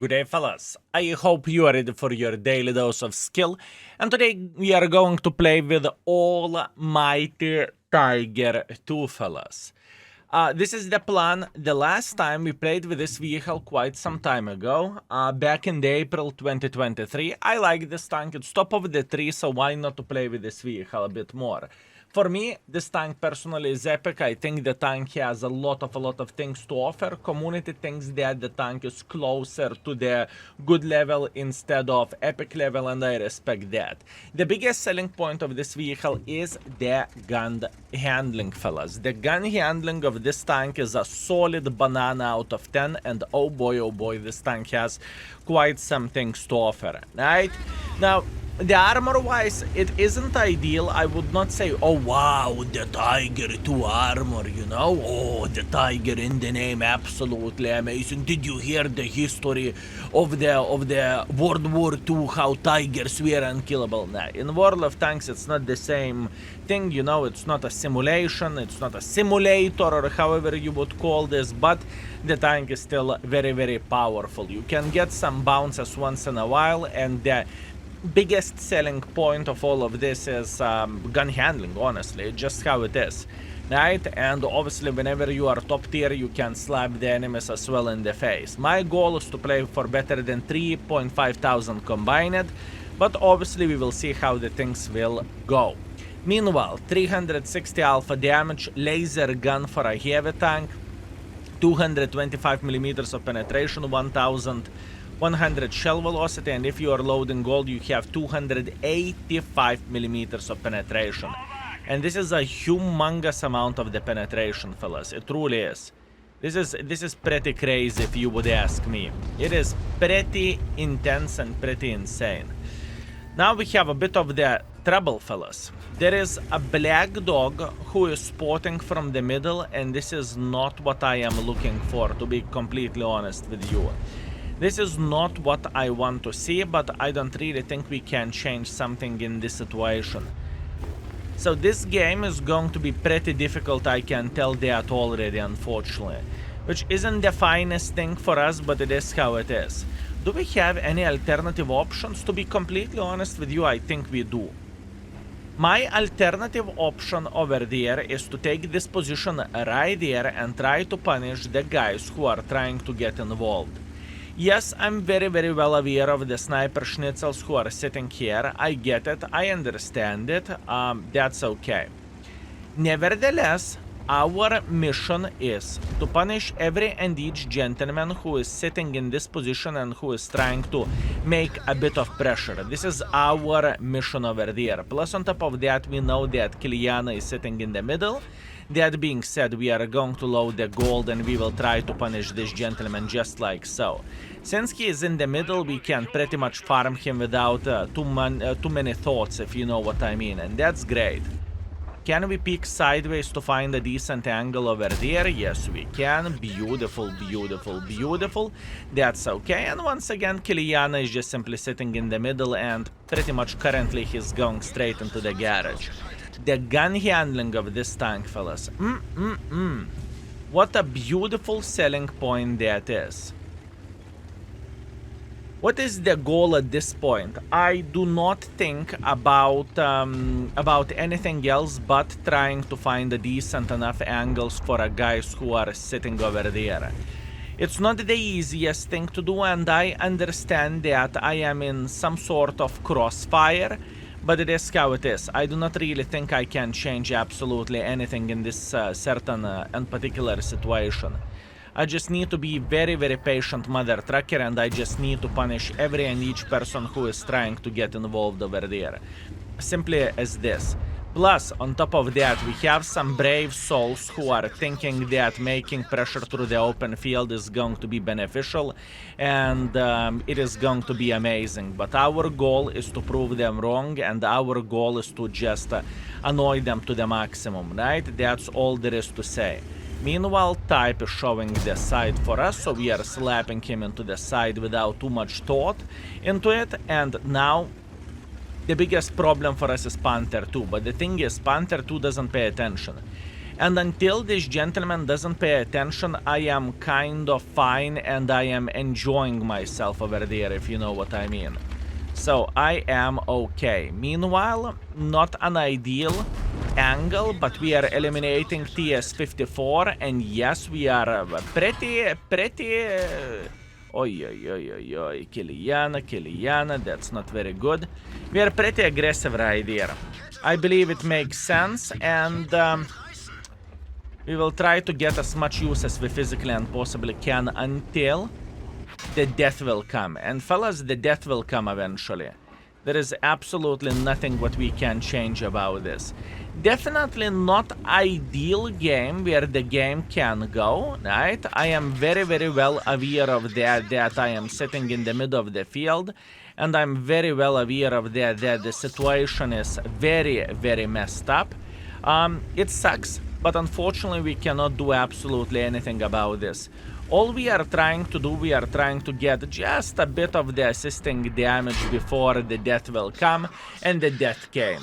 Good day, fellas. I hope you are ready for your daily dose of skill. And today we are going to play with Almighty Tiger 2, fellas. This is the plan. The last time we played with this vehicle quite some time ago, back in the April 2023. I like this tank. It's top of the tree, so why not to play with this vehicle a bit more? For me, this tank personally is epic. I think the tank has a lot of things to offer. Community thinks that the tank is closer to the good level instead of epic level, and I respect that. The biggest selling point of this vehicle is the gun handling, fellas. The gun handling of this tank is a solid banana out of 10, and oh boy, this tank has quite some things to offer, right? Now, the armor-wise, it isn't ideal. I would not say, oh wow, the Tiger 2 armor, you know? Oh, the Tiger in the name, absolutely amazing. Did you hear the history of the World War II, how Tigers were unkillable? Nah, in World of Tanks, it's not the same thing, you know? It's not a simulation, it's not a simulator, or however you would call this, but the tank is still very powerful. You can get some bounces once in a while, and the biggest selling point of all of this is gun handling, honestly, just how it is, right? And obviously whenever you are top tier, you can slap the enemies as well in the face. My goal is to play for better than 3,500 combined, but obviously we will see how the things will go. Meanwhile, 360 alpha damage, laser gun for a heavy tank, 225 millimeters of penetration, 1100 shell velocity, and if you are loading gold, you have 285 millimeters of penetration. And this is a humongous amount of the penetration, fellas. It truly is. This is pretty crazy if you would ask me. It is pretty intense and pretty insane. Now we have a bit of the trouble, fellas. There is a black dog who is spotting from the middle, and this is not what I am looking for, to be completely honest with you. This is not what I want to see, but I don't really think we can change something in this situation. So this game is going to be pretty difficult, I can tell that already, unfortunately. Which isn't the finest thing for us, but it is how it is. Do we have any alternative options? To be completely honest with you, I think we do. My alternative option over there is to take this position right there and try to punish the guys who are trying to get involved. Yes, I'm very well aware of the sniper schnitzels who are sitting here. I get it, I understand it, that's okay. Nevertheless, our mission is to punish every and each gentleman who is sitting in this position and who is trying to make a bit of pressure. This is our mission over there. Plus on top of that, we know that Kiliana is sitting in the middle. That being said, we are going to load the gold and we will try to punish this gentleman just like so. Since he is in the middle, we can pretty much farm him without too many thoughts, if you know what I mean, and that's great. Can we peek sideways to find a decent angle over there? Yes, we can. Beautiful. That's okay. And once again, Kiliana is just simply sitting in the middle, and pretty much currently he's going straight into the garage. The gun handling of this tank, fellas. What a beautiful selling point that is. What is the goal at this point? I do not think about anything else but trying to find a decent enough angles for guys who are sitting over there. It's not the easiest thing to do, and I understand that I am in some sort of crossfire, but it is how it is. I do not really think I can change absolutely anything in this certain and particular situation. I just need to be very patient, mother trucker, and I just need to punish every and each person who is trying to get involved over there. Simply as this. Plus, on top of that, we have some brave souls who are thinking that making pressure through the open field is going to be beneficial, and it is going to be amazing. But our goal is to prove them wrong, and our goal is to just annoy them to the maximum, right? That's all there is to say. Meanwhile, Type is showing the side for us, so we are slapping him into the side without too much thought into it, and now the biggest problem for us is Panther 2, but the thing is, Panther 2 doesn't pay attention. And until this gentleman doesn't pay attention, I am kind of fine and I am enjoying myself over there, if you know what I mean. So I am okay. Meanwhile, not an ideal angle, but we are eliminating TS-54, and yes, we are pretty... Oi, Kiliana, that's not very good. We are pretty aggressive right here. I believe it makes sense, and we will try to get as much use as we physically and possibly can until the death will come. And fellas, the death will come eventually. There is absolutely nothing what we can change about this. Definitely not ideal game where the game can go, right? I am very, very well aware of that I am sitting in the middle of the field, and I'm very well aware of that the situation is very, very messed up. It sucks, but unfortunately we cannot do absolutely anything about this. All we are trying to do, we are trying to get just a bit of the assisting damage before the death will come, and the death came.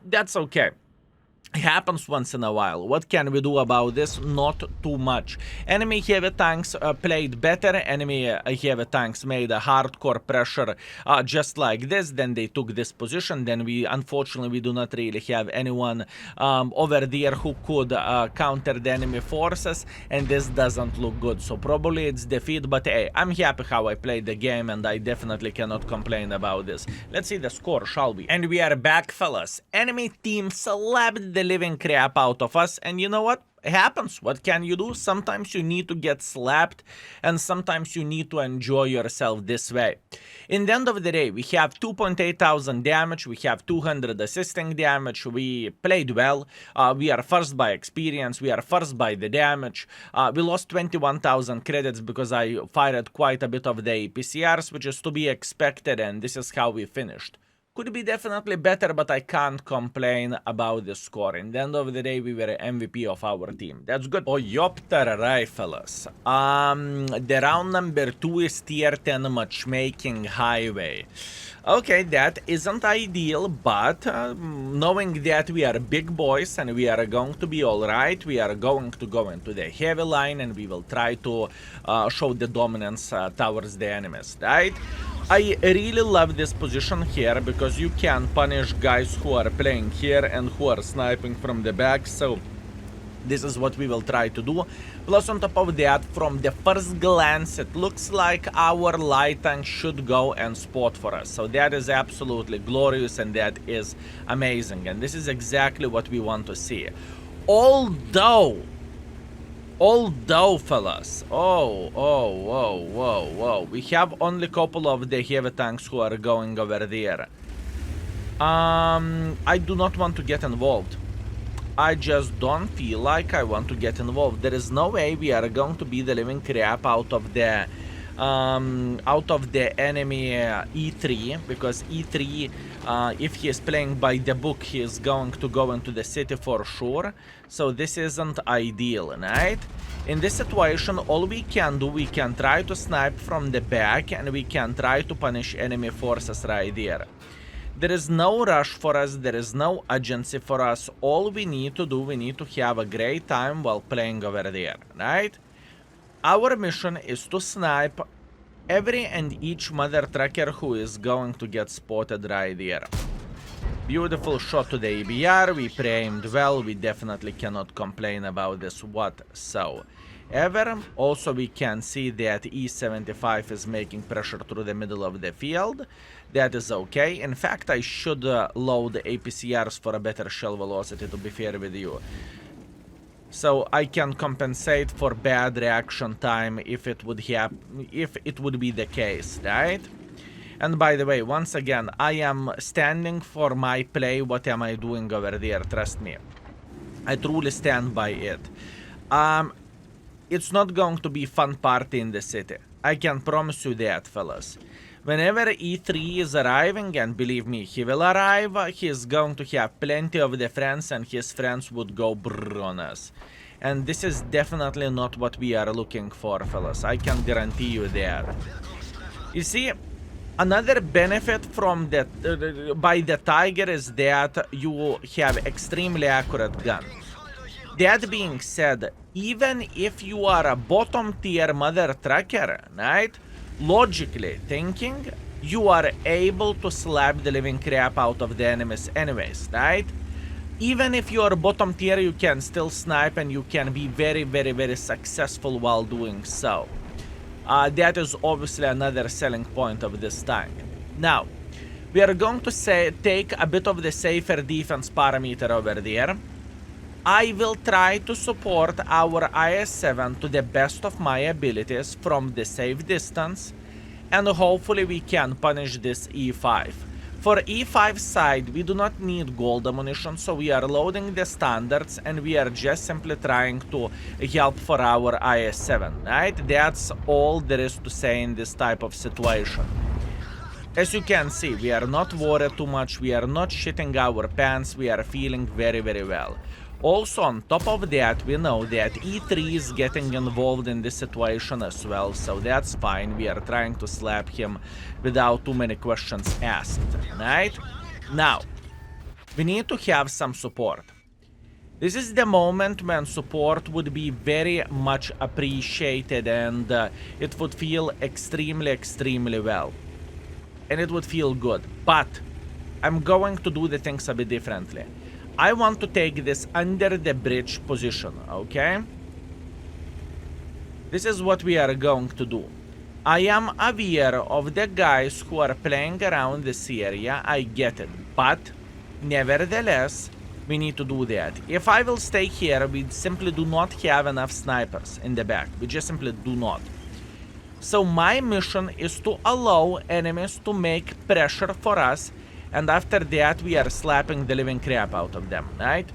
That's okay. It happens once in a while. What can we do about this? Not too much. Enemy heavy tanks played better. Enemy heavy tanks made a hardcore pressure just like this. Then they took this position. Then unfortunately, we do not really have anyone over there who could counter the enemy forces. And this doesn't look good. So probably it's defeat. But hey, I'm happy how I played the game. And I definitely cannot complain about this. Let's see the score, shall we? And we are back, fellas. Enemy team slapped the living crap out of us, and you know what? It happens. What can you do? Sometimes you need to get slapped, and sometimes you need to enjoy yourself this way. In the end of the day, we have 2.8 thousand damage, we have 200 assisting damage, we played well, we are first by experience, we are first by the damage, we lost 21,000 credits because I fired quite a bit of the APCRs, which is to be expected, and this is how we finished. Could be definitely better, but I can't complain about the score. In the end of the day, we were MVP of our team. That's good. Oyopter Rifles. The round number 2 is tier 10 matchmaking highway. Okay, that isn't ideal, but knowing that we are big boys and we are going to be alright, we are going to go into the heavy line and we will try to show the dominance towards the enemies, right? I really love this position here because you can punish guys who are playing here and who are sniping from the back, so this is what we will try to do. Plus on top of that, from the first glance, it looks like our light tank should go and spot for us. So that is absolutely glorious and that is amazing. And this is exactly what we want to see. Although, fellas, we have only a couple of the heavy tanks who are going over there. I do not want to get involved. I just don't feel like I want to get involved. There is no way we are going to beat the living crap out of the enemy E3, because E3, if he is playing by the book, he is going to go into the city for sure. So this isn't ideal, right? In this situation, all we can do, we can try to snipe from the back and we can try to punish enemy forces right there. There is no rush for us, there is no urgency for us. All we need to do, we need to have a great time while playing over there, right? Our mission is to snipe every and each mother trucker who is going to get spotted right there. Beautiful shot to the EBR, we pre-aimed well, we definitely cannot complain about this whatsoever. Also, we can see that E75 is making pressure through the middle of the field. That is okay. In fact, I should load APCRs for a better shell velocity, to be fair with you. So I can compensate for bad reaction time if it would be the case, right? And by the way, once again, I am standing for my play. What am I doing over there? Trust me. I truly stand by it. It's not going to be fun party in the city. I can promise you that, fellas. Whenever E3 is arriving, and believe me, he will arrive, he is going to have plenty of the friends, and his friends would go brrr on us. And this is definitely not what we are looking for, fellas. I can guarantee you that. You see, another benefit from that by the Tiger is that you have extremely accurate gun. That being said, even if you are a bottom tier mother trucker, right? Logically thinking, you are able to slap the living crap out of the enemies anyways, right? Even if you are bottom tier, you can still snipe and you can be very, very, very successful while doing so. That is obviously another selling point of this tank. Now, we are going to take a bit of the safer defense parameter over there. I will try to support our IS-7 to the best of my abilities from the safe distance, and hopefully we can punish this E5. For E5 side, we do not need gold ammunition, so we are loading the standards and we are just simply trying to help for our IS-7, right? That's all there is to say in this type of situation. As you can see, we are not worried too much, we are not shitting our pants, we are feeling very, very well. Also, on top of that, we know that E3 is getting involved in this situation as well, so that's fine. We are trying to slap him without too many questions asked, right? Now, we need to have some support. This is the moment when support would be very much appreciated and it would feel extremely, extremely well. And it would feel good, but I'm going to do the things a bit differently. I want to take this under the bridge position, okay? This is what we are going to do. I am aware of the guys who are playing around this area, I get it, but nevertheless, we need to do that. If I will stay here, we simply do not have enough snipers in the back. We just simply do not. So my mission is to allow enemies to make pressure for us, and after that we are slapping the living crap out of them, right?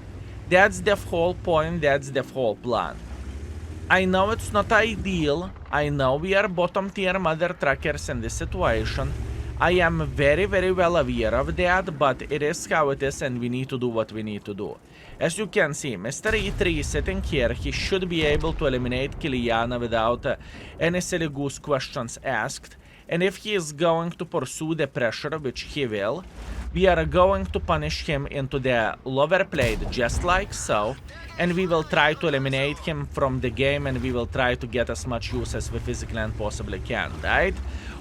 That's the whole point, that's the whole plan. I know it's not ideal, I know we are bottom tier mother truckers in this situation. I am very, very well aware of that, but it is how it is and we need to do what we need to do. As you can see, Mr. E3 is sitting here, he should be able to eliminate Kiliana without any silly goose questions asked. And if he is going to pursue the pressure, which he will, we are going to punish him into the lower plate just like so, and we will try to eliminate him from the game and we will try to get as much use as we physically and possibly can, right?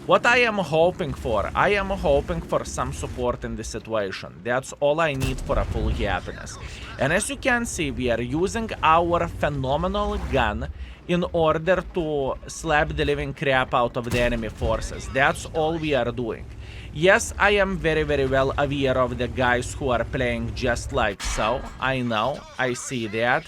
What I am hoping for, I am hoping for some support in this situation. That's all I need for a full happiness. And as you can see, we are using our phenomenal gun in order to slap the living crap out of the enemy forces. That's all we are doing. Yes, I am very, very well aware of the guys who are playing just like so. I know, I see that.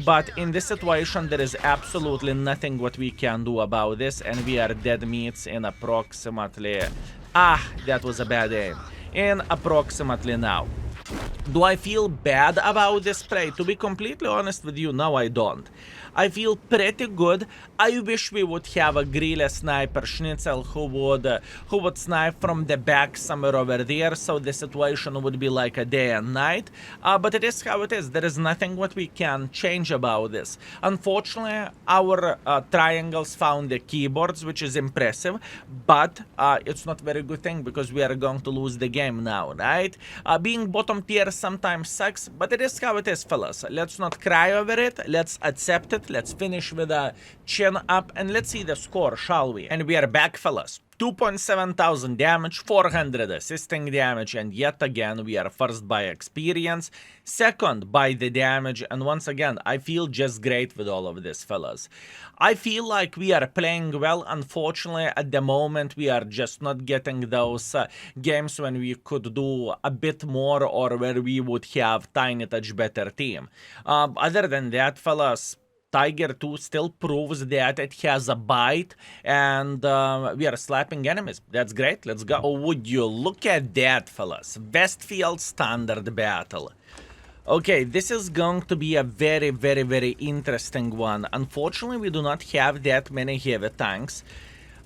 But in this situation, there is absolutely nothing what we can do about this, and we are dead meats in approximately... that was a bad aim. In approximately now. Do I feel bad about this play? To be completely honest with you, no, I don't. I feel pretty good. I wish we would have a grille sniper schnitzel who would snipe from the back somewhere over there, so the situation would be like a day and night. But it is how it is. There is nothing what we can change about this. Unfortunately, our triangles found the keyboards, which is impressive, but it's not very good thing because we are going to lose the game now, right? Being bottom tier sometimes sucks, but it is how it is, fellas. Let's not cry over it. Let's accept it. Let's finish with a chin up and let's see the score, shall we? And we are back, fellas. 2.7 thousand damage, 400 assisting damage, and yet again we are first by experience, second by the damage, and once again I feel just great with all of this, fellas. I feel like we are playing well. Unfortunately, at the moment we are just not getting those games when we could do a bit more or where we would have tiny touch better team. Other than that, fellas, Tiger 2 still proves that it has a bite, and we are slapping enemies. That's great, let's go. Oh, would you look at that, fellas. Westfield standard battle. Okay, this is going to be a very, very, very interesting one. Unfortunately, we do not have that many heavy tanks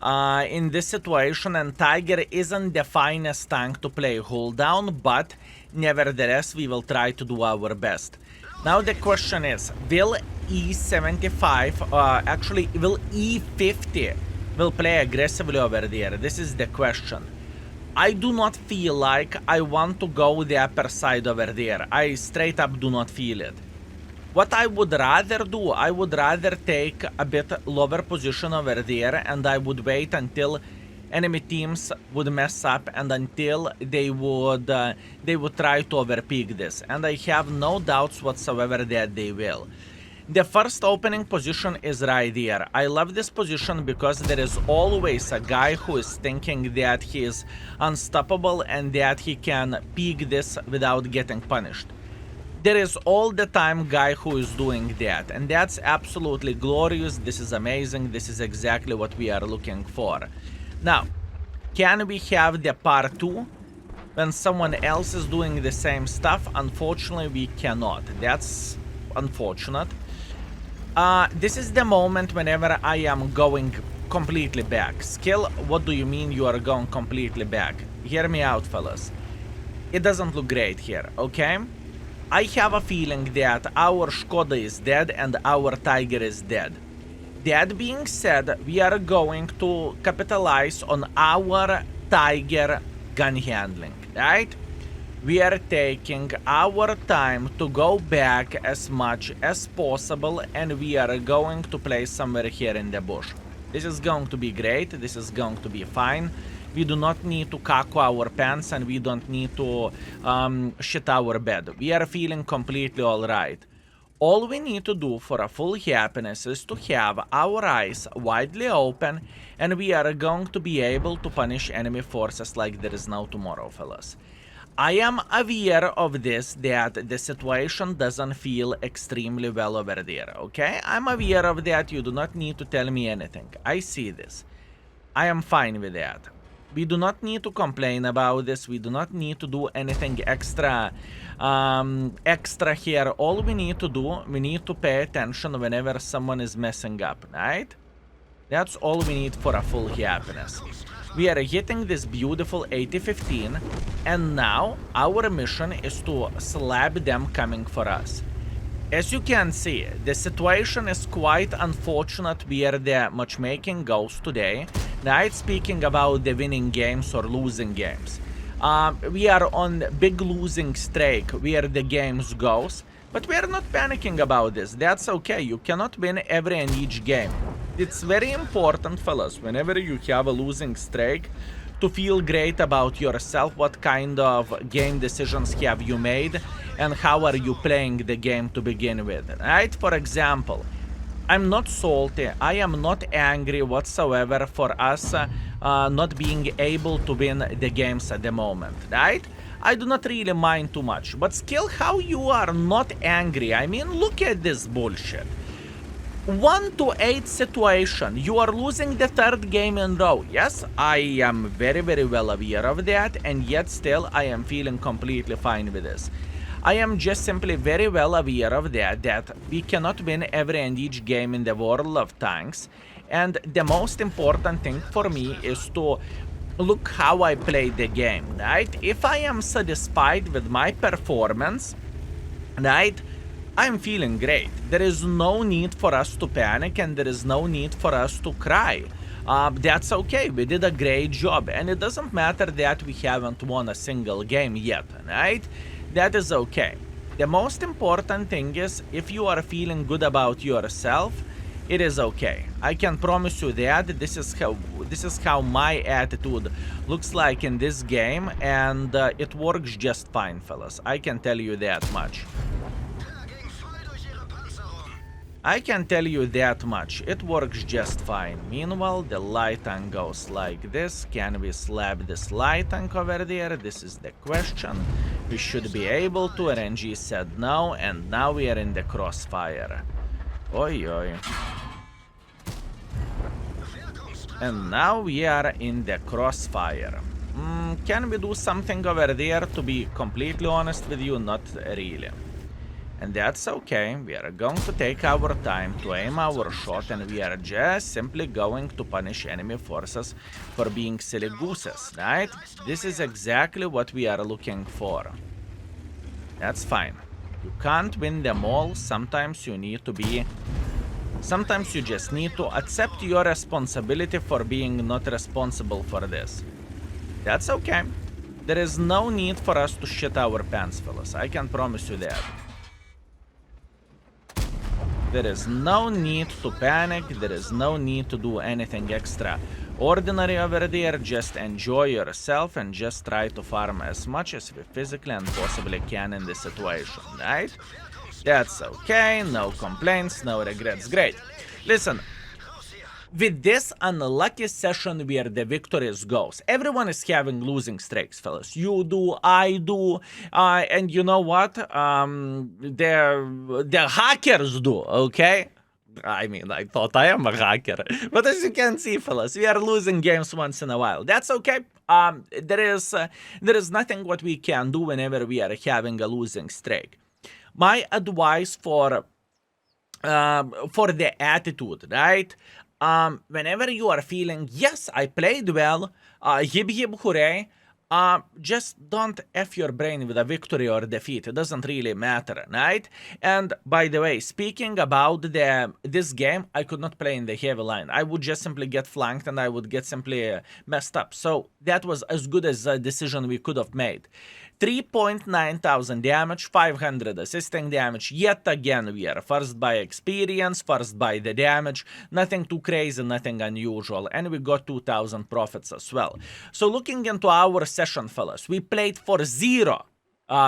in this situation, and Tiger isn't the finest tank to play hull down, but nevertheless, we will try to do our best. Now the question is, will E75, actually will E50 will play aggressively over there? This is the question. I do not feel like I want to go the upper side over there. I straight up do not feel it. What I would rather do, I would rather take a bit lower position over there, and I would wait until enemy teams would mess up and until they would try to overpeak this. And I have no doubts whatsoever that they will. The first opening position is right here. I love this position because there is always a guy who is thinking that he is unstoppable and that he can peek this without getting punished. There is all the time guy who is doing that, and that's absolutely glorious. This is amazing. This is exactly what we are looking for. Now, can we have the part 2 when someone else is doing the same stuff? Unfortunately, we cannot. That's unfortunate. This is the moment whenever I am going completely back. Skill, what do you mean you are going completely back? Hear me out, fellas. It doesn't look great here, okay? I have a feeling that our Skoda is dead and our Tiger is dead. That being said, we are going to capitalize on our Tiger gun handling, right? We are taking our time to go back as much as possible, and we are going to play somewhere here in the bush. This is going to be great. This is going to be fine. We do not need to caco our pants, and we don't need to shit our bed. We are feeling completely alright. All we need to do for a full happiness is to have our eyes widely open, and we are going to be able to punish enemy forces like there is no tomorrow, fellas. I am aware of this, that the situation doesn't feel extremely well over there, okay? I'm aware of that. You do not need to tell me anything. I see this. I am fine with that. We do not need to complain about this. We do not need to do anything extra here. All we need to do, we need to pay attention whenever someone is messing up, right? That's all we need for a full happiness. We are hitting this beautiful 80-15, and now our mission is to slap them coming for us. As you can see, the situation is quite unfortunate where the matchmaking goes today. Right, speaking about the winning games or losing games. We are on big losing streak where the games goes, but we are not panicking about this. That's okay. You cannot win every and each game. It's very important, fellas, whenever you have a losing streak, to feel great about yourself. What kind of game decisions have you made, and how are you playing the game to begin with, right? For example, I'm not salty, I am not angry whatsoever for us not being able to win the games at the moment, right? I do not really mind too much, but still, how you are not angry? I mean, look at this bullshit. 1-8 situation, you are losing the third game in row. Yes, I am very, very well aware of that, and yet still I am feeling completely fine with this. I am just simply very well aware of that we cannot win every and each game in the world of tanks, and the most important thing for me is to look how I play the game, right? If I am satisfied with my performance, right, I'm feeling great. There is no need for us to panic, and there is no need for us to cry. That's okay, we did a great job, and it doesn't matter that we haven't won a single game yet, right? That is okay. The most important thing is, if you are feeling good about yourself, it is okay. I can promise you that this is how my attitude looks like in this game, and it works just fine, fellas. I can tell you that much. I can tell you that much. It works just fine. Meanwhile, the light tank goes like this. Can we slap this light tank over there? This is the question. We should be able to. RNG said no, and now we are in the crossfire. Oi, oi. And now we are in the crossfire. Can we do something over there? To be completely honest with you, not really. And that's okay. We are going to take our time to aim our shot, and we are just simply going to punish enemy forces for being silly gooses, right? This is exactly what we are looking for. That's fine. You can't win them all. Sometimes you need to be... Sometimes you just need to accept your responsibility for being not responsible for this. That's okay. There is no need for us to shit our pants, fellas. I can promise you that. There is no need to panic. There is no need to do anything extra ordinary over there. Just enjoy yourself and just try to farm as much as we physically and possibly can in this situation, right? That's okay, no complaints, no regrets, great. Listen, with this unlucky session where the victories goes, everyone is having losing streaks, fellas. You do, I do, and you know what? The hackers do, okay? I mean, I thought I am a hacker. But as you can see, fellas, we are losing games once in a while. That's okay. There is nothing what we can do whenever we are having a losing streak. My advice for the attitude, right? Whenever you are feeling, yes, I played well, hip hip hooray, just don't F your brain with a victory or defeat. It doesn't really matter, right? And by the way, speaking about this game, I could not play in the heavy line. I would just simply get flanked and I would get simply messed up. So that was as good as a decision we could have made. 3.9 thousand damage, 500 assisting damage. Yet again, we are first by experience, first by the damage. Nothing too crazy, nothing unusual. And we got 2,000 profits as well. So looking into our session, fellas, we played for 0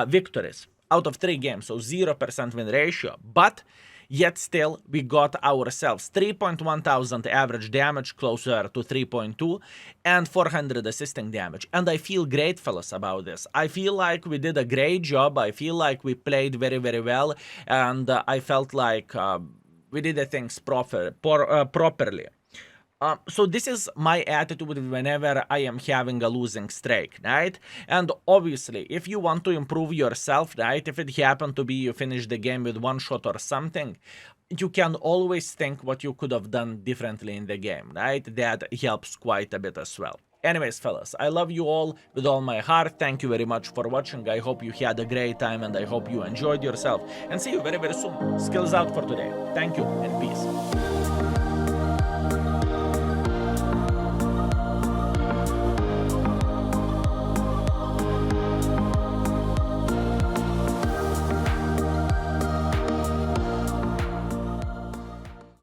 victories out of 3 games. So 0% win ratio. But yet still, we got ourselves 3.1 thousand average damage, closer to 3.2, and 400 assisting damage. And I feel great, fellas, about this. I feel like we did a great job. I feel like we played very, very well. And I felt like we did the things properly. So this is my attitude whenever I am having a losing streak, right? And obviously, if you want to improve yourself, right? If it happened to be you finish the game with 1 shot or something, you can always think what you could have done differently in the game, right? That helps quite a bit as well. Anyways, fellas, I love you all with all my heart. Thank you very much for watching. I hope you had a great time and I hope you enjoyed yourself. And see you very, very soon. Skills out for today. Thank you and peace.